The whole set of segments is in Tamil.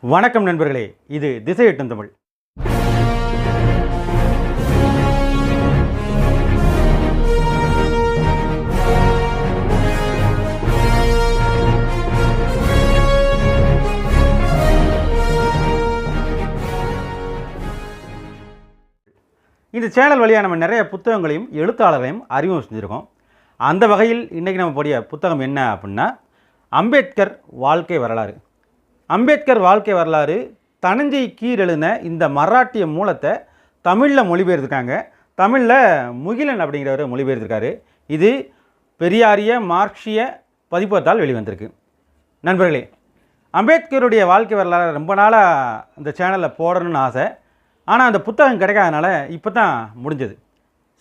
வணக்கம் நண்பர்களே, இது திசையெட்டும் தமிழ். இந்த சேனல் வழியாக நம்ம நிறைய புத்தகங்களையும் எழுத்தாளர்களையும் அறிமுகம் செஞ்சுருக்கோம். அந்த வகையில் இன்றைக்கி நம்ம படிய புத்தகம் என்ன அப்படின்னா, அம்பேத்கர் வாழ்க்கை வரலாறு. அம்பேத்கர் வாழ்க்கை வரலாறு தனஞ்சை கீர் எழுதின இந்த மராட்டிய மூலத்தை தமிழில் மொழிபெயர்த்திருக்காங்க. தமிழில் முகிலன் அப்படிங்கிறவர் மொழிபெயர்த்திருக்காரு. இது பெரியாரிய மார்க்சிய பதிப்பகத்தால் வெளிவந்திருக்கு. நண்பர்களே, அம்பேத்கருடைய வாழ்க்கை வரலாறு ரொம்ப நாளாக இந்த சேனலில் போடணும்னு ஆசை. ஆனால் அந்த புத்தகம் கிடைக்காதனால இப்போ தான் முடிஞ்சது.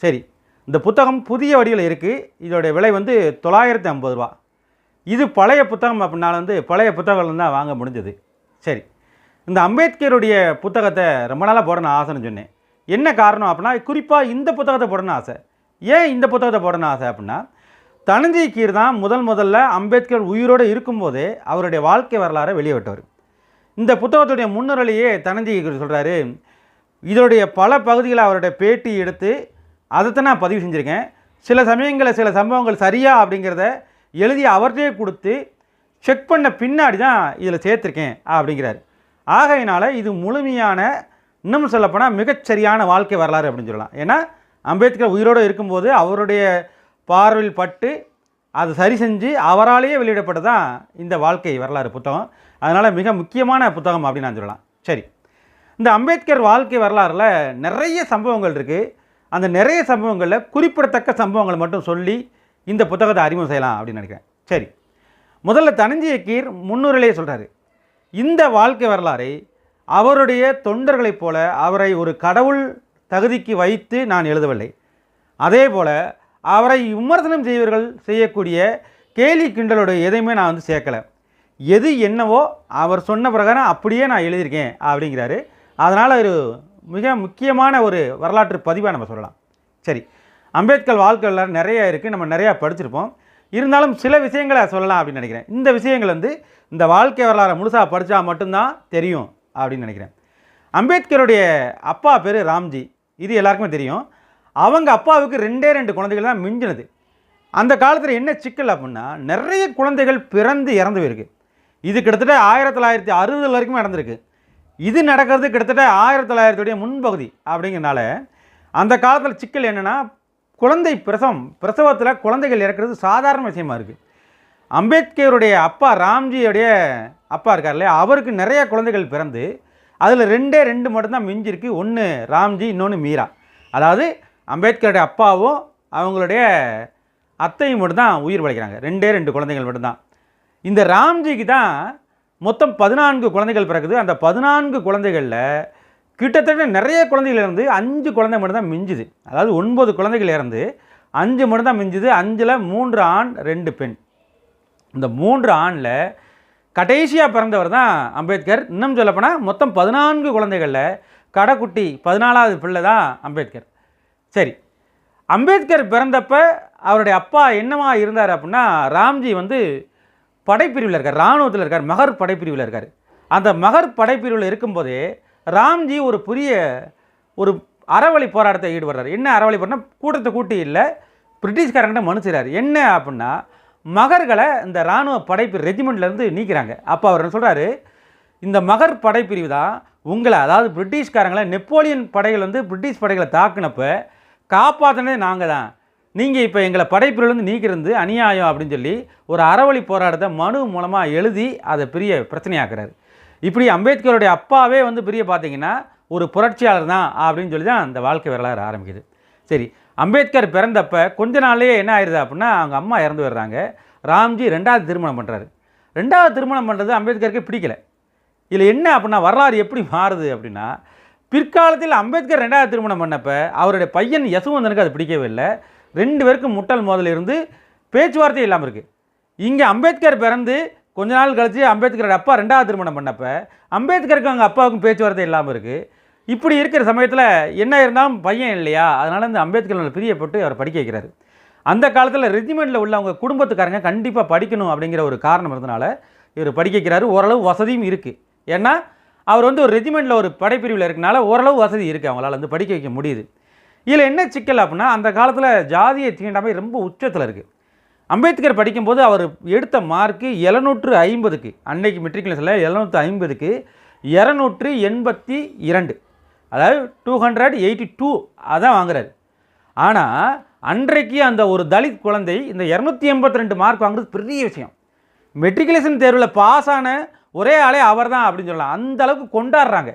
சரி, இந்த புத்தகம் புதிய வடிவில் இருக்குது. இதோடைய விலை 950 ரூபா. இது பழைய புத்தகம் அப்படின்னால பழைய புத்தகங்கள் தான் வாங்க முடிஞ்சது. சரி, இந்த அம்பேத்கருடைய புத்தகத்தை ரொம்ப நாளாக போடணும் ஆசைன்னு சொன்னேன். என்ன காரணம் அப்படின்னா, குறிப்பாக இந்த புத்தகத்தை போடணும் ஆசை. ஏன் இந்த புத்தகத்தை போடணும் ஆசை அப்படின்னா, தனஞ்சை கீர் தான் முதல்ல அம்பேத்கர் உயிரோடு இருக்கும்போதே அவருடைய வாழ்க்கை வரலாறை வெளியே விட்டவர். இந்த புத்தகத்துடைய முன்னுரையிலேயே தனஞ்சை கீர் சொல்கிறாரு, இதோடைய பல பகுதிகளை அவருடைய பேட்டி எடுத்து அதைத்தான் நான் பதிவு செஞ்சுருக்கேன். சில சமயங்களில் சில சம்பவங்கள் சரியா அப்படிங்கிறத எழுதி அவர்கிட்டே கொடுத்து செக் பண்ண பின்னாடி தான் இதில் சேர்த்துருக்கேன் அப்படிங்கிறார். ஆகையினால் இது முழுமையான, இன்னும் சொல்லப்போனால் மிகச்சரியான வாழ்க்கை வரலாறு அப்படின்னு சொல்லலாம். ஏன்னா அம்பேத்கர் உயிரோடு இருக்கும்போது அவருடைய பார்வையில் பட்டு அதை சரி செஞ்சு அவராலேயே வெளியிடப்பட்டு தான் இந்த வாழ்க்கை வரலாறு புத்தகம். அதனால் மிக முக்கியமான புத்தகம் அப்படின்னு நான் சொல்லலாம். சரி, இந்த அம்பேத்கர் வாழ்க்கை வரலாறில் நிறைய சம்பவங்கள் இருக்குது. அந்த நிறைய சம்பவங்களில் குறிப்பிடத்தக்க சம்பவங்களை மட்டும் சொல்லி இந்த புத்தகத்தை அறிமுகம் செய்யலாம் அப்படின்னு நினைக்கிறேன். சரி, முதல்ல தனஞ்சை கீர் முன்னுரையிலே சொல்கிறாரு, இந்த வாழ்க்கை வரலாறை அவருடைய தொண்டர்களைப் போல அவரை ஒரு கடவுள் தகுதிக்கு வைத்து நான் எழுதவில்லை. அதே போல் அவரை விமர்சனம் செய்வர்கள் செய்யக்கூடிய கேலி கிண்டலோட எதையுமே நான் சேர்க்கலை. எது என்னவோ அவர் சொன்ன பிரகாரம் அப்படியே நான் எழுதியிருக்கேன் அப்படிங்கிறாரு. அதனால் ஒரு மிக முக்கியமான ஒரு வரலாற்று பதிவாக நம்ம சொல்லலாம். சரி, அம்பேத்கர் வாழ்க்கை வரலாறு நிறையா இருக்குது, நம்ம நிறையா படிச்சிருப்போம். இருந்தாலும் சில விஷயங்களை சொல்லலாம் அப்படின்னு நினைக்கிறேன். இந்த விஷயங்கள் இந்த வாழ்க்கை வரலாறை முழுசாக படித்தா மட்டும்தான் தெரியும் அப்படின்னு நினைக்கிறேன். அம்பேத்கருடைய அப்பா பேர் ராம்ஜி, இது எல்லாருக்குமே தெரியும். அவங்க அப்பாவுக்கு 2 குழந்தைகள் தான் மிஞ்சினது. அந்த காலத்தில் என்ன சிக்கல் அப்படின்னா, நிறைய குழந்தைகள் பிறந்து இறந்து போயிருக்கு. இது கிட்டத்தட்ட 1960 வரைக்கும் நடந்திருக்கு. இது நடக்கிறது கிட்டத்தட்ட 1900 முன்பகுதி அப்படிங்கிறனால அந்த காலத்தில் சிக்கல் என்னென்னா, குழந்தை பிரசவத்தில் குழந்தைகள் இறக்கிறது சாதாரண விஷயமா இருக்குது. அம்பேத்கருடைய அப்பா ராம்ஜியோடைய அப்பா இருக்கார் இல்லையா, அவருக்கு நிறைய குழந்தைகள் பிறந்து அதில் 2 மட்டும்தான் மிஞ்சிருக்கு. ஒன்று ராம்ஜி, இன்னொன்று மீரா. அதாவது அம்பேத்கருடைய அப்பாவும் அவங்களுடைய அத்தையும் மட்டும்தான் உயிர் பிழைக்கிறாங்க. 2 குழந்தைகள் மட்டும்தான். இந்த ராம்ஜிக்கு தான் மொத்தம் 14 குழந்தைகள் பிறகுது. அந்த 14 குழந்தைகளில் கிட்டத்தட்ட நிறைய குழந்தைகள் இருந்து 5 குழந்தை மட்டும்தான் மிஞ்சுது. அதாவது 9 குழந்தைகள் இறந்து 5 மட்டும்தான் மிஞ்சுது. 5ல் 3 ஆண் 2 பெண். இந்த 3 ஆணில் கடைசியாக பிறந்தவர் தான் அம்பேத்கர். இன்னும் சொல்லப்போனால் மொத்தம் 14 குழந்தைகளில் கடைக்குட்டி 14வது பிள்ளை தான் அம்பேத்கர். சரி, அம்பேத்கர் பிறந்தப்போ அவருடைய அப்பா என்னவா இருந்தார் அப்படின்னா, ராம்ஜி படைப்பிரிவில் இருக்கார், இராணுவத்தில் இருக்கார், மகர் படைப்பிரிவில் இருக்கார். அந்த மகர் படைப்பிரிவில் இருக்கும்போதே ராம்ஜி ஒரு அறவழி போராட்டத்தை ஈடுபடுறார். என்ன அறவழி போராட்டம்? கூட்டத்தை கூட்டி இல்லை, பிரிட்டிஷ்காரங்கிட்ட மனு செய்கிறார். என்ன அப்படின்னா, மகர்களை இந்த இராணுவ படைப்பிரிவு ரெஜிமெண்ட்லேருந்து நீக்கிறாங்க. அப்போ அவர் என்ன சொல்கிறாரு, இந்த மகர் படைப்பிரிவு தான் உங்களை, அதாவது பிரிட்டிஷ்காரங்களை, நெப்போலியன் படைகள் பிரிட்டிஷ் படைகளை தாக்குனப்போ காப்பாற்றினதே நாங்கள் தான். நீங்கள் இப்போ எங்களை படைப்பிரிவிலேருந்து நீக்கிறது அநியாயம் அப்படின்னு சொல்லி ஒரு அறவழி போராட்டத்தை மனு மூலமாக எழுதி அதை பெரிய பிரச்சனையாக்குறாரு. இப்படி அம்பேத்கருடைய அப்பாவே பெரிய பார்த்தீங்கன்னா ஒரு புரட்சியாளர் தான் அப்படின்னு சொல்லி தான் அந்த வாழ்க்கை வரலாறு ஆரம்பிக்குது. சரி, அம்பேத்கர் பிறந்தப்போ கொஞ்ச நாள்லேயே என்ன ஆயிடுது அப்படின்னா, அவங்க அம்மா இறந்து வர்றாங்க. ராம்ஜி 2வது திருமணம் பண்ணுறாரு. 2வது திருமணம் பண்ணுறது அம்பேத்கருக்கு பிடிக்கல. இதில் என்ன அப்படின்னா, வரலாறு எப்படி மாறுது அப்படின்னா, பிற்காலத்தில் அம்பேத்கர் 2வது திருமணம் பண்ணப்போ அவருடைய பையன் யசுவந்தனுக்கு அது பிடிக்கவே இல்லை. 2 பேருக்கும் முட்டல் மோதல் இருந்து பேச்சுவார்த்தை இல்லாமல் இருக்குது. இங்கே அம்பேத்கர் பிறந்து கொஞ்ச நாள் கழித்து அம்பேத்கரோட அப்பா 2வது திருமணம் பண்ணப்போ அம்பேத்கருக்கு அவங்க அப்பாவுக்கும் பேச்சுவார்த்தை இல்லாமல் இருக்குது. இப்படி இருக்கிற சமயத்தில் என்ன இருந்தாலும் பையன் இல்லையா, அதனால் இந்த அம்பேத்கர் பிரியப்பட்டு அவர் படிக்க வைக்கிறாரு. அந்த காலத்தில் ரெஜிமெண்ட்டில் உள்ள அவங்க குடும்பத்துக்காரங்க கண்டிப்பாக படிக்கணும் அப்படிங்கிற ஒரு காரணம் இருந்தனால இவர் படிக்க வைக்கிறாரு. ஓரளவு வசதியும் இருக்குது. ஏன்னா அவர் வந்து ஒரு ரெஜிமெண்ட்டில் ஒரு படைப்பிரிவில் இருக்கனால ஓரளவு வசதி இருக்குது, அவங்களால வந்து படிக்க வைக்க முடியுது. இதில் என்ன சிக்கல் அப்படின்னா அந்த காலத்தில் ஜாதிய தீண்டாமை ரொம்ப உச்சத்தில் இருக்குது. அம்பேத்கர் படிக்கும்போது அவர் எடுத்த மார்க்கு 750க்கு, அன்னைக்கு மெட்ரிகுலேஷனில் 750க்கு 282, அதாவது 282 அதான் வாங்குறாரு. ஆனால் அன்றைக்கு அந்த ஒரு தலித் குழந்தை இந்த 282 மார்க் வாங்குறது பெரிய விஷயம். மெட்ரிகுலேஷன் தேர்வில் பாஸ் ஆன ஒரே ஆளே அவர் தான் அப்படின்னு சொல்லலாம், அந்த அளவுக்கு கொண்டாடுறாங்க.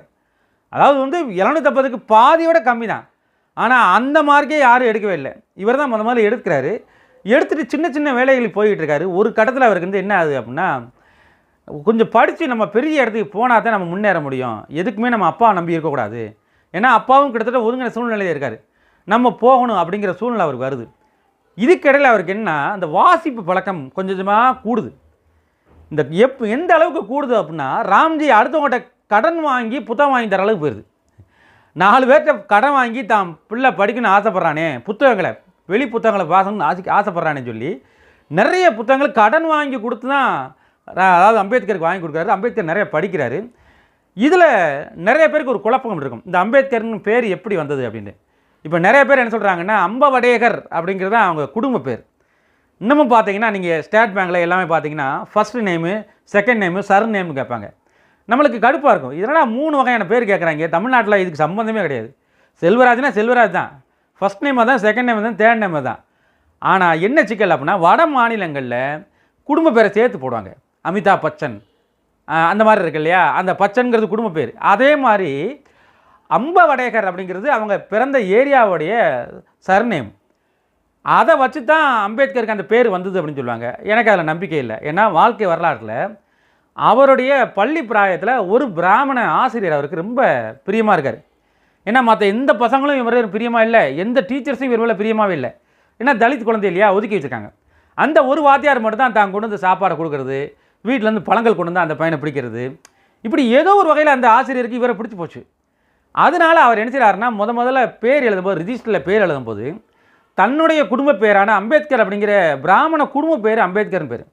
அதாவது வந்து 750க்கு பாதியோட கம்மி தான். ஆனால் அந்த மார்க்கே யாரும் எடுக்கவே இல்லை, இவர் தான் முதல்ல எடுக்கிறாரு. எடுத்துகிட்டு சின்ன சின்ன வேலைகளுக்கு போய்கிட்டு இருக்காரு. ஒரு கட்டத்தில் அவருக்கு வந்து என்ன ஆகுது அப்படின்னா, கொஞ்சம் படித்து நம்ம பெரிய இடத்துக்கு போனால் தான் நம்ம முன்னேற முடியும், எதுக்குமே நம்ம அப்பா நம்பி இருக்கக்கூடாது, ஏன்னா அப்பாவும் கிட்டத்தட்ட ஒதுங்கின சூழ்நிலையில் இருக்கார், நம்ம போகணும் அப்படிங்கிற சூழ்நிலை அவருக்கு வருது. இதுக்கிடையில் அவருக்கு என்ன, அந்த வாசிப்பு பழக்கம் கொஞ்சம் கொஞ்சமாக கூடுது. இந்த எந்த அளவுக்கு கூடுது அப்படின்னா, ராம்ஜி அடுத்தவங்கள்ட்ட கடன் வாங்கி புத்தகம் வாங்கி தர அளவுக்கு போயிடுது. 4 பேர்கிட்ட கடன் வாங்கி தான் பிள்ளை படிக்கணும்னு ஆசைப்பட்றானே, புத்தகங்களை வெளி புத்தகங்களை வாசணும்னு ஆசைப்பட்றானே சொல்லி நிறைய புத்தகங்கள் கடன் வாங்கி கொடுத்து தான், அதாவது அம்பேத்கருக்கு வாங்கி கொடுக்குறாரு. அம்பேத்கர் நிறைய படிக்கிறாரு. இதில் நிறைய பேருக்கு ஒரு குழப்பம் இருக்கும், இந்த அம்பேத்கர்னு பேர் எப்படி வந்தது அப்படின்னு. இப்போ நிறைய பேர் என்ன சொல்கிறாங்கன்னா, அம்பவடேகர் அப்படிங்கிறது தான் அவங்க குடும்ப பேர். இன்னமும் பார்த்தீங்கன்னா நீங்கள் ஸ்டேட் பேங்கில் எல்லாமே பார்த்தீங்கன்னா first name, second name, sir நேம்னு கேட்பாங்க. நம்மளுக்கு கடுப்பாக இருக்கும், இதனால் 3 வகையான பேர் கேட்குறாங்க. தமிழ்நாட்டில் இதுக்கு சம்மந்தமே கிடையாது. செல்வராஜ்னா செல்வராஜ் தான், ஃபஸ்ட் நேம் தான், செகண்ட் நேம் தான், தேர்ட் நேம் தான். ஆனால் என்ன சிக்கல் அப்படின்னா, வட மாநிலங்களில் குடும்ப பேரை சேர்த்து போடுவாங்க. அமிதாப் பச்சன் அந்த மாதிரி இருக்கு இல்லையா, அந்த பச்சன்கிறது குடும்ப பேர். அதே மாதிரி அம்பவடேகர் அப்படிங்கிறது அவங்க பிறந்த ஏரியாவுடைய சர்நேம். அதை வச்சு தான் அம்பேத்கருக்கு அந்த பேர் வந்தது அப்படின்னு சொல்லுவாங்க. எனக்கு அதில் நம்பிக்கை இல்லை. ஏன்னா வாழ்க்கை வரலாற்றில் அவருடைய பள்ளி பிராயத்தில் ஒரு பிராமண ஆசிரியர் அவருக்கு ரொம்ப பிரியமாக இருக்கார். ஏன்னா மற்ற எந்த பசங்களும் இவர் பிரியமாக இல்லை, எந்த டீச்சர்ஸும் இவர் மேலே பிரியமாகவே இல்லை. ஏன்னா தலித் குழந்தை இல்லையா, ஒதுக்கி வச்சுருக்காங்க. அந்த ஒரு வாத்தியார் மட்டும் தான் தான் கொண்டு வந்து சாப்பாடை கொடுக்குறது, வீட்டிலேருந்து பழங்கள் கொண்டு வந்து அந்த பையனை பிடிக்கிறது, இப்படி ஏதோ ஒரு வகையில் அந்த ஆசிரியருக்கு இவரை பிடிச்சி போச்சு. அதனால் அவர் என்ன செய்கிறாருன்னா, முதல்ல பேர் எழுதும்போது, ரிஜிஸ்டரில் பேர் எழுதும்போது தன்னுடைய குடும்ப பேரான அம்பேத்கர் அப்படிங்கிற பிராமண குடும்ப பேர் அம்பேத்கர்னு பேர்,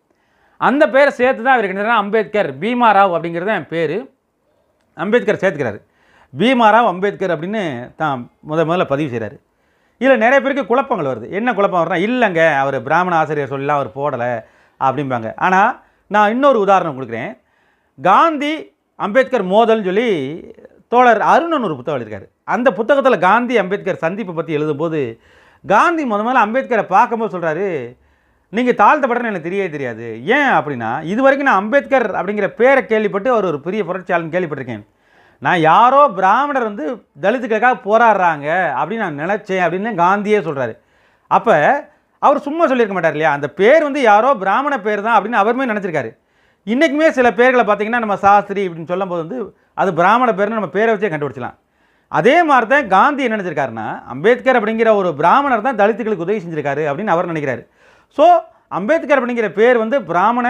அந்த பேரை சேர்த்து தான் அவர் என்ன அம்பேத்கர் பீமாராவ் அப்படிங்கிறது என் பேர், அம்பேத்கர் சேர்த்துக்கிறாரு. பீமாராவ் அம்பேத்கர் அப்படின்னு தான் முதல்ல பதிவு செய்கிறாரு. இதில் நிறைய பேருக்கு குழப்பங்கள் வருது. என்ன குழப்பம் வருதுன்னா, இல்லைங்க அவர் பிராமண ஆசிரியர் சொல்லலாம் அவர் போடலை அப்படிம்பாங்க. ஆனால் நான் இன்னொரு உதாரணம் கொடுக்குறேன். காந்தி அம்பேத்கர் மோதல்னு சொல்லி தோழர் அருணன் ஒரு புத்தகம் எழுதியிருக்காரு. அந்த புத்தகத்தில் காந்தி அம்பேத்கர் சந்திப்பை பற்றி எழுதும்போது காந்தி முதல்ல அம்பேத்கரை பார்க்கும்போது சொல்கிறாரு, நீங்கள் தாழ்த்தப்பட்டன்னு எனக்கு தெரியவே தெரியாது. ஏன் அப்படின்னா, இது வரைக்கும் நான் அம்பேத்கர் அப்படிங்கிற பேரை கேள்விப்பட்டு அவர் ஒரு பெரிய புரட்சியாளர்னு கேள்விப்பட்டிருக்கேன். நான் யாரோ பிராமணர் வந்து தலித்துக்களுக்காக போராடுறாங்க அப்படின்னு நான் நினச்சேன் அப்படின்னு காந்தியே சொல்கிறாரு. அப்போ அவர் சும்மா சொல்லியிருக்க மாட்டார் இல்லையா, அந்த பேர் வந்து யாரோ பிராமண பேர் தான் அப்படின்னு அவருமே நினச்சிருக்காரு. இன்றைக்குமே சில பேர்களை பார்த்திங்கன்னா நம்ம சாஸ்திரி அப்படின்னு சொல்லும்போது வந்து அது பிராமண பேர்னு நம்ம பேரை வச்சே கண்டுபிடிச்சலாம். அதே மாதிரி தான் காந்தி என்ன நினச்சிருக்காருன்னா, அம்பேத்கர் அப்படிங்கிற ஒரு பிராமணர் தான் தலித்துகளுக்கு உதவி செஞ்சுருக்காரு அப்படின்னு அவர் நினைக்கிறாரு. ஸோ அம்பேத்கர் அப்படிங்கிற பேர் வந்து பிராமண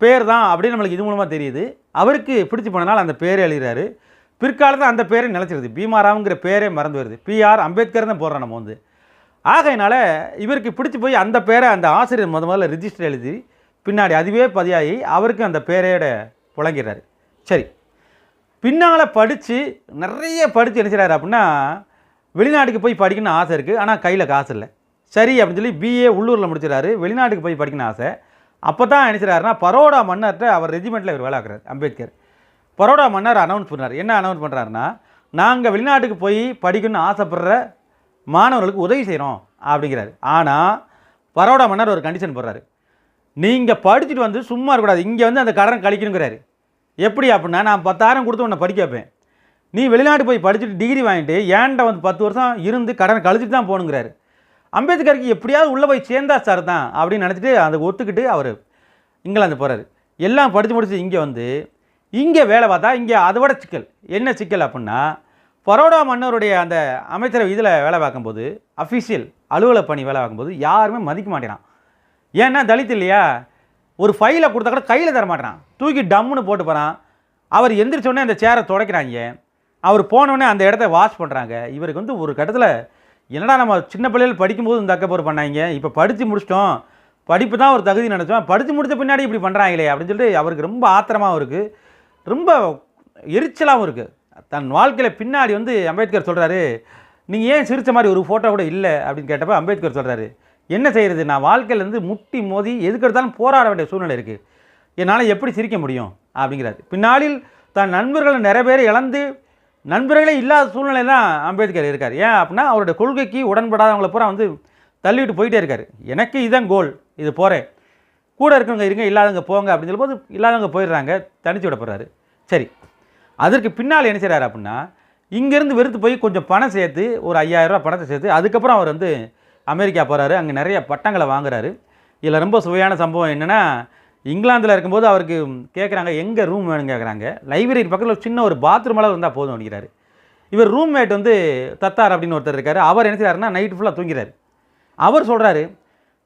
பேர் தான் அப்படின்னு நம்மளுக்கு இது மூலமாக தெரியுது. அவருக்கு பிடிச்சி போனனால அந்த பேரை எழுதுகிறாரு. பிற்காலத்தில் அந்த பேரே நிலச்சிருது, பீமாராவுங்கிற பேரே மறந்து வருது, பிஆர் அம்பேத்கர் தான் போடுறோம் நம்ம வந்து. ஆகையினால இவருக்கு பிடிச்சி போய் அந்த பேரை அந்த ஆசிரியர் முதல்ல ரிஜிஸ்டர் எழுதி பின்னாடி அதுவே பதியாகி அவருக்கு அந்த பேரையோட புழங்கிறாரு. சரி, பின்னால் படித்து நிறைய படித்து என்ன செய்கிறாரு அப்படின்னா, வெளிநாட்டுக்கு போய் படிக்கணும்னு ஆசை இருக்குது, ஆனால் கையில் காசு இல்லை. சரி அப்படின்னு சொல்லி பிஏ உள்ளூரில் முடிச்சிடறாரு. வெளிநாட்டுக்கு போய் படிக்கணும்னு ஆசை. அப்போ தான் என்ன செய்கிறாருன்னா, பரோடா மன்னர்கிட்ட அவர் ரெஜிமெண்ட்டில் இவர் வேலை ஆக்குறாரு அம்பேத்கர். பரோடா மன்னர் அனௌன்ஸ் பண்ணுறாரு. என்ன அனௌன்ஸ் பண்ணுறாருன்னா, நாங்கள் வெளிநாட்டுக்கு போய் படிக்கணும்னு ஆசைப்படுற மாணவர்களுக்கு உதவி செய்கிறோம் அப்படிங்கிறாரு. ஆனால் பரோடா மன்னர் ஒரு கண்டிஷன் போடுறாரு, நீங்கள் படிச்சுட்டு வந்து சும்மா இருக்கக்கூடாது, இங்கே வந்து அந்த கடன் கழிக்கணுங்கிறாரு. எப்படி அப்படின்னா, நான் 10,000 கொடுத்து உன்னை படிக்க வைப்பேன், நீ வெளிநாட்டு போய் படிச்சுட்டு டிகிரி வாங்கிட்டு ஏன்ட்ட வந்து 10 வருஷம் இருந்து கடன் கழிச்சிட்டு தான் போகணுங்கிறாரு. அம்பேத்கருக்கு எப்படியாவது உள்ளே போய் சேர்ந்தா சார் தான் அப்படின்னு நினச்சிட்டு அதை ஒத்துக்கிட்டு அவர் இங்கிலாந்து போகிறாரு. எல்லாம் படித்து முடிச்சு இங்கே வந்து இங்கே வேலை பார்த்தா இங்கே அதை விட சிக்கல். என்ன சிக்கல் அப்படின்னா, பரோடா மன்னருடைய அந்த அமைச்சரவை இதில் வேலை பார்க்கும்போது, அஃபிஷியல் அலுவலக பணி வேலை பார்க்கும்போது யாருமே மதிக்க மாட்டேறான். ஏன்னா தலித் இல்லையா, ஒரு ஃபைலை கொடுத்தா கூட கையில் தர மாட்டேறான், தூக்கி டம்முன்னு போட்டு போகிறான். அவர் எந்திரிச்சோடனே அந்த சேரை துடைக்கிறாங்க, அவர் போனோடனே அந்த இடத்த வாஷ் பண்ணுறாங்க. இவருக்கு வந்து ஒரு கட்டத்தில் என்னடா நம்ம சின்ன பிள்ளைகள் படிக்கும்போது இந்த அக்கப்போர் பண்ணாங்க, இப்போ படித்து முடிச்சிட்டோம், படிப்பு தான் ஒரு தகுதி நினச்சோம், படித்து முடித்த பின்னாடி இப்படி பண்ணுறாங்களே அப்படின்னு சொல்லிட்டு அவருக்கு ரொம்ப ஆத்திரமாகவும் இருக்குது, ரொம்ப எரிச்சலாகவும் இருக்குது. தன் வாழ்க்கையில் பின்னாடி வந்து அம்பேத்கர் சொல்கிறாரு, நீங்கள் ஏன் சிரித்த மாதிரி ஒரு ஃபோட்டோ கூட இல்லை அப்படின்னு கேட்டப்போ அம்பேத்கர் சொல்கிறாரு, என்ன செய்கிறது, நான் வாழ்க்கையிலேருந்து முட்டி மோதி எதுக்கு எடுத்தாலும் போராட வேண்டிய சூழ்நிலை இருக்குது, என்னால் எப்படி சிரிக்க முடியும் அப்படிங்கிறாரு. பின்னாளில் தன் நண்பர்களை நிறைய பேர் இழந்து நண்பர்களே இல்லாத சூழ்நிலை தான் அம்பேத்கர் இருக்கார். ஏன் அப்படின்னா அவருடைய கொள்கைக்கு உடன்படாதவங்களை பூரா வந்து தள்ளிவிட்டு போயிட்டே இருக்கார். எனக்கு இதுதான் கோல், இது போகிறேன், கூட இருக்கவங்க இருங்க, இல்லாதவங்க போங்க அப்படின்னு சொல்லும்போது இல்லாதவங்க போயிடுறாங்க, தனிச்சு விட போகிறாரு. சரி, அதற்கு பின்னால் என்ன செய்கிறாரு அப்படின்னா, இங்கேருந்து வெறுத்து போய் கொஞ்சம் பணம் சேர்த்து ஒரு 5000 ரூபா பணத்தை சேர்த்து அதுக்கப்புறம் அவர் வந்து அமெரிக்கா போகிறாரு. அங்கே நிறைய பட்டங்களை வாங்குறாரு. இதில் ரொம்ப சுவையான சம்பவம் என்னென்னா, இங்கிலாந்தில் இருக்கும்போது அவருக்கு கேட்குறாங்க எங்கே ரூம் வேணும்னு கேட்குறாங்க. லைப்ரரி பக்கத்தில் ஒரு சின்ன ஒரு பாத்ரூம் அளவு இருந்தால் போதும் அப்படிங்கிறாரு. இவர் ரூம்மேட் வந்து தத்தார் அப்படின்னு ஒருத்தர் இருக்கார். அவர் என்ன செய்கிறாருன்னா நைட்டு ஃபுல்லாக தூங்கிறாரு. அவர் சொல்கிறாரு,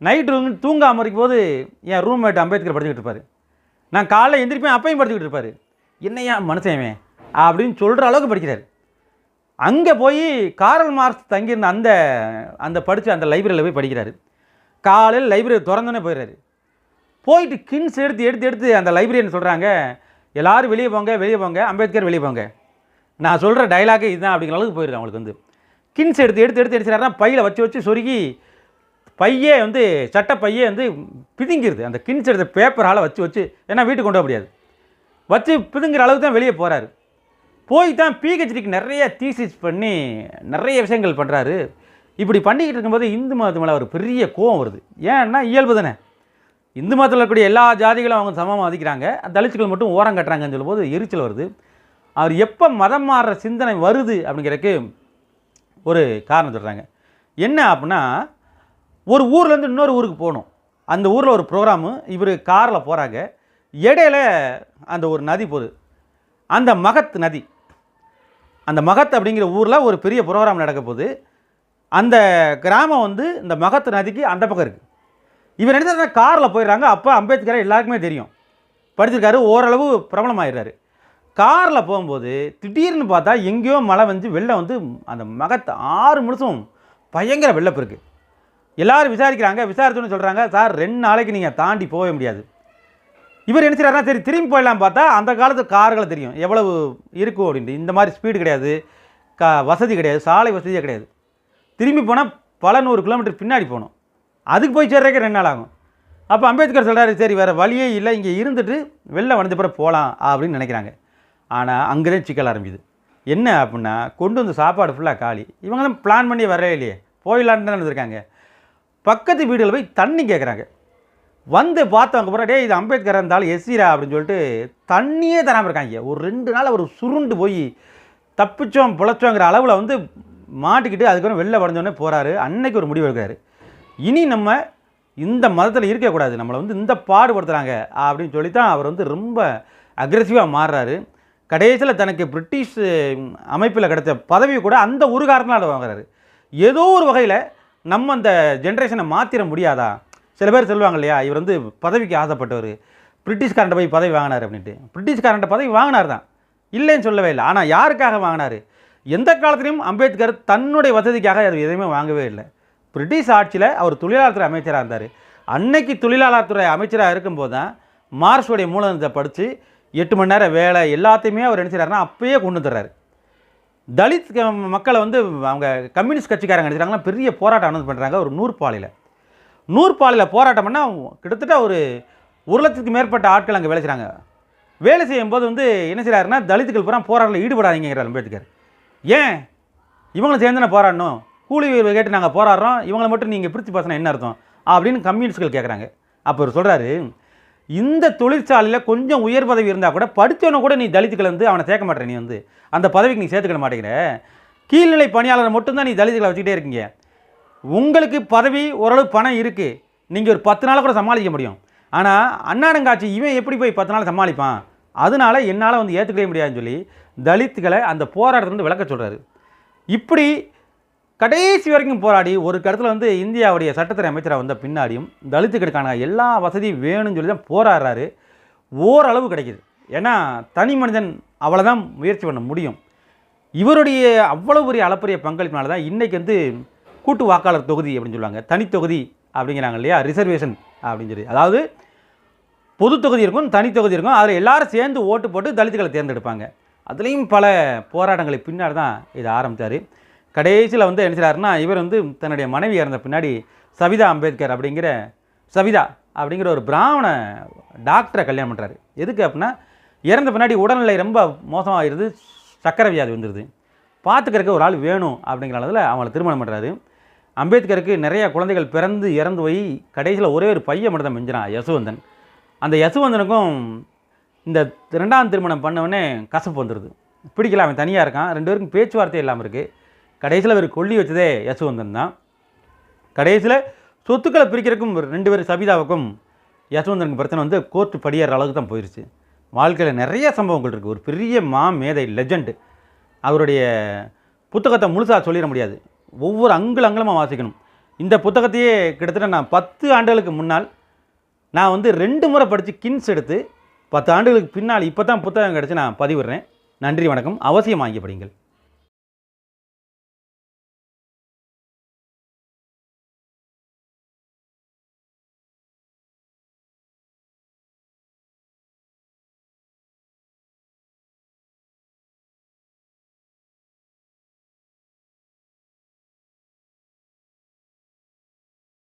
நைட்டு தூங்காமல் இருக்கும்போது என் ரூம்மேட் அம்பேத்கர் படிச்சுக்கிட்டு இருப்பார், நான் காலைல எந்திரிப்பேன் அப்பையும் படிச்சுக்கிட்டு இருப்பார், என்னையா மனுஷன் அப்படின்னு சொல்கிற அளவுக்கு படிக்கிறார். அங்கே போய் காரல் மார்க்ஸ் தங்கியிருந்த அந்த படித்த அந்த லைப்ரரியில் போய் படிக்கிறாரு. காலையில் லைப்ரரி திறந்தோன்னே போயிடுறாரு. போயிட்டு கின்ஸ் எடுத்து அந்த லைப்ரரியன் சொல்கிறாங்க, எல்லோரும் வெளியே போங்க, அம்பேத்கர் வெளியே போங்க, நான் சொல்கிற டைலாகே இதுதான் அப்படிங்கிற அளவுக்கு போயிருக்கு. அவங்களுக்கு வந்து கின்ஸ் எடுத்து அடிச்சுறாருன்னா பையில் வச்சு சொருகி பையே வந்து சட்டை பையே வந்து பிதுங்கிருது. அந்த கின்ஸ் எடுத்த பேப்பரால் வச்சு ஏன்னா வீட்டுக்கு கொண்டு போக முடியாது, வச்சு பிதுங்கிற அளவுக்கு தான் வெளியே போகிறாரு. போய் தான் பிஹெச்டிக்கு நிறைய தீசிஸ் பண்ணி நிறைய விஷயங்கள் பண்ணுறாரு. இப்படி பண்ணிக்கிட்டு இருக்கும்போது இந்து மதத்து மேலே ஒரு பெரிய கோவம் வருது. ஏன்னா இயல்பு தானே, இந்து மதத்தில் இருக்கக்கூடிய எல்லா ஜாதிகளும் அவங்க சமமாக மதிக்கிறாங்க, தலித்துகள் மட்டும் ஓரம் கட்டுறாங்கன்னு சொல்லும்போது எரிச்சல் வருது. அவர் எப்போ மதம் மாறுற சிந்தனை வருது அப்படிங்கிறதுக்கு ஒரு காரணம் சொல்கிறாங்க. என்ன அப்படின்னா, ஒரு ஊர்லேருந்து இன்னொரு ஊருக்கு போகணும், அந்த ஊரில் ஒரு ப்ரோக்ராமு, இவர் காரில் போகிறாங்க, இடையில அந்த ஒரு நதி போகுது, அந்த மகத் நதி. அந்த மகத் அப்படிங்கிற ஊரில் ஒரு பெரிய ப்ரோக்ராம் நடக்க போகுது. அந்த கிராமம் வந்து இந்த மகத் நதிக்கு அந்த பக்கம் இருக்குது. இவர் என்ன காரில் போயிடுறாங்க. அப்போ அம்பேத்கரை எல்லாருக்குமே தெரியும், படிச்சிருக்காரு, ஓரளவு பிரபலமாகிடுறாரு. காரில் போகும்போது திடீர்னு பார்த்தா எங்கேயோ மழை வந்து வெள்ளம் வந்து அந்த மகத் 6 நிமிஷம் பயங்கர வெள்ளப்பெருக்கு. எல்லோரும் விசாரிச்சோன்னு சொல்கிறாங்க, சார் 2 நாளைக்கு நீங்கள் தாண்டி போக முடியாது. இவர் என்ன செய்கிறாருன்னா, சரி திரும்பி போயிடலாம் பார்த்தா அந்த காலத்து கார்களை தெரியும் எவ்வளவு இருக்கும் அப்படின்ட்டு. இந்த மாதிரி ஸ்பீடு கிடையாது, வசதி கிடையாது, சாலை வசதியே கிடையாது. திரும்பி போனால் பல 100 கிலோமீட்டர் பின்னாடி போகணும், அதுக்கு போய் சேர்றதுக்கு 2 நாள் ஆகும். அப்போ அம்பேத்கர் சொல்கிறாரு, சரி வேறு வழியே இல்லை, இங்கே இருந்துட்டு வெளில வந்த பிறகு போகலாம் அப்படின்னு நினைக்கிறாங்க. ஆனால் அங்கே தான் சிக்கல் ஆரம்பிக்குது. என்ன அப்படின்னா, கொண்டு வந்து சாப்பாடு ஃபுல்லாக காலி, இவங்க தான் பிளான் பண்ணி வரவே இல்லையே, போயிடலான்னு தான் இருந்திருக்காங்க. பக்கத்து வீடுகளில் போய் தண்ணி கேட்குறாங்க. வந்து பார்த்தவங்க அப்புறம், டே இது அம்பேத்கர் இருந்தாலும் எஸ்சிரா அப்படின்னு சொல்லிட்டு தண்ணியே தராமல் இருக்காங்க. ஒரு 2 நாள் அவர் சுருண்டு போய் தப்பிச்சோம் பிழைச்சோங்கிற அளவில் வந்து மாட்டிக்கிட்டு அதுக்கப்புறம் வெளில வடைஞ்சோடனே போகிறாரு. அன்னைக்கு ஒரு முடிவு எடுக்கிறாரு, இனி நம்ம இந்த மதத்தில் இருக்கக்கூடாது, நம்மளை வந்து இந்த பாடுபடுத்துகிறாங்க அப்படின்னு சொல்லி தான் அவர் வந்து ரொம்ப அக்ரெசிவாக மாறுறாரு. கடைசியில் தனக்கு பிரிட்டிஷ் அமைப்பில் கிடைச்ச பதவி கூட அந்த ஒரு காரணத்தினால வாங்குறாரு. ஏதோ ஒரு வகையில் நம்ம அந்த ஜென்ரேஷனை மாற்றிட முடியாதா? சில பேர் சொல்லுவாங்க இல்லையா, இவர் வந்து பதவிக்கு ஆசைப்பட்டவர், பிரிட்டிஷ்காரன்ட்ட போய் பதவி வாங்கினார் அப்படின்ட்டு. பிரிட்டிஷ்காரன்ட்ட பதவி வாங்கினார் தான், இல்லைன்னு சொல்லவே இல்லை. ஆனால் யாருக்காக வாங்கினார்? எந்த காலத்திலையும் அம்பேத்கர் தன்னுடைய வசதிக்காக அது எதுவுமே வாங்கவே இல்லை. பிரிட்டிஷ் ஆட்சியில் அவர் தொழிலாளர் துறை அமைச்சராக இருந்தார். அன்னைக்கு தொழிலாளர் துறை அமைச்சராக இருக்கும்போது தான் மார்க்ஸுடைய மூலதனத்தை படித்து 8 மணி நேரம் வேலை எல்லாத்தையுமே அவர் என்ன செய்கிறாருன்னா அப்பயே கொண்டு வந்துடுறாரு. தலித் மக்களை வந்து அவங்க கம்யூனிஸ்ட் கட்சிக்காரங்க நினைச்சாங்கன்னா பெரிய போராட்டம் அனௌன்ஸ் பண்ணுறாங்க. ஒரு நூற்பாலையில் போராட்டம் பண்ணால் கிட்டத்தட்ட ஒரு 1,00,000க்கு மேற்பட்ட ஆட்கள் அங்கே வேலை செய்கிறாங்க. வேலை செய்யும்போது வந்து என்ன செய்கிறாருன்னா, தலித்துகள் பூரா போராட்டத்தில் ஈடுபடாதீங்கிறார் அம்பேத்கர். ஏன் இவங்களும் சேர்ந்து நான் போராடணும், கூலி கேட்டு நாங்கள் போராடுறோம், இவங்களை மட்டும் நீங்கள் பிரித்து பேசினா என்ன அர்த்தம் அப்படின்னு கம்யூனிஸ்ட்கள் கேட்குறாங்க. அப்போ அவர் சொல்கிறாரு, இந்த தொழிற்சாலையில் கொஞ்சம் உயர் பதவி இருந்தால் கூட படித்தவனை கூட நீ தலித்துக்களை வந்து அவனை சேர்க்க மாட்டேற, நீ வந்து அந்த பதவிக்கு நீ சேர்த்துக்க மாட்டேங்கிற, கீழ்நிலை பணியாளரை மட்டும்தான் நீ தலித்துக்களை வச்சுக்கிட்டே இருக்கீங்க. உங்களுக்கு பதவி ஓரளவு பணம் இருக்குது, நீங்கள் ஒரு 10 நாள் கூட சமாளிக்க முடியும். ஆனால் அண்ணாடங்காட்சி இவன் எப்படி போய் 10 நாள் சமாளிப்பான், அதனால் என்னால் வந்து ஏற்றுக்கவே முடியாதுன்னு சொல்லி தலித்துக்களை அந்த போராட்டத்திலிருந்து விளக்க சொல்கிறாரு. இப்படி கடைசி வரைக்கும் போராடி ஒரு இடத்துல வந்து இந்தியாவுடைய சட்டத்துறை அமைச்சராக வந்த பின்னாடியும் தலித்துக்களுக்கான எல்லா வசதியும் வேணும்னு சொல்லி தான் போராடுறாரு. ஓரளவு கிடைக்கிது. ஏன்னா தனி மனிதன் அவ்வளோதான் முயற்சி பண்ண முடியும். இவருடைய அவ்வளோ பெரிய அளப்பரிய பங்களிப்பினால தான் இன்றைக்கி வந்து கூட்டு வாக்காளர் தொகுதி அப்படின்னு சொல்லுவாங்க, தனி தொகுதி அப்படிங்கிறாங்க இல்லையா, ரிசர்வேஷன் அப்படின்னு சொல்லி. அதாவது பொது தொகுதி இருக்கும், தனி தொகுதி இருக்கும், அதில் எல்லாரும் சேர்ந்து ஓட்டு போட்டு தலித்துக்களை தேர்ந்தெடுப்பாங்க. அதுலேயும் பல போராட்டங்களுக்கு பின்னாடி தான் இதை ஆரம்பித்தார். கடைசியில் வந்து என்ன செய்கிறாருன்னா, இவர் வந்து தன்னுடைய மனைவி இறந்த பின்னாடி சவிதா அம்பேத்கர் அப்படிங்கிற ஒரு பிராமண டாக்டரை கல்யாணம் பண்ணுறாரு. எதுக்கு அப்படின்னா, இறந்த பின்னாடி உடல்நிலை ரொம்ப மோசமாகிடுது, சக்கரை வியாதி வந்துடுது, பார்த்துக்கிறதுக்கு ஒரு ஆள் வேணும் அப்படிங்கிற அளவில் அவங்கள திருமணம் பண்ணுறாரு. அம்பேத்கருக்கு நிறையா குழந்தைகள் பிறந்து இறந்து போய் கடைசியில் ஒரே ஒரு பையன் மட்டும் தான் மிஞ்சினான், யசுவந்தன். அந்த யசுவந்தனுக்கும் இந்த 2ஆம் திருமணம் பண்ணவொடனே கசப்பு வந்துடுது, பிடிக்கல, அவன் தனியாக இருக்கான், 2 பேருக்கும் பேச்சுவார்த்தை இல்லாமல் இருக்குது. கடைசியில் இவர் கொல்லி வச்சதே யசுவந்தன் தான். கடைசியில் சொத்துக்களை பிரிக்கிறதுக்கும் 2 பேர் சபிதாவுக்கும் யசுவந்தனுக்கு பிரச்சனை வந்து கோர்ட்டு படியேற அளவுக்கு தான் போயிடுச்சு. வாழ்க்கையில் நிறைய சம்பவங்கள் இருக்குது. ஒரு பெரிய மேதை லெஜண்ட். அவருடைய புத்தகத்தை முழுசாக சொல்லிட முடியாது, ஒவ்வொரு அங்குலமாக வாசிக்கணும். இந்த புத்தகத்தையே கிட்டத்தட்ட நான் 10 ஆண்டுகளுக்கு முன்னால் நான் வந்து 2 முறை படித்து கின்ஸ் எடுத்து 10 ஆண்டுகளுக்கு பின்னால் இப்போ தான் புத்தகம் கிடச்சி நான் பதிவிடுறேன். நன்றி, வணக்கம். அவசியம் வாங்கி படிங்கள்.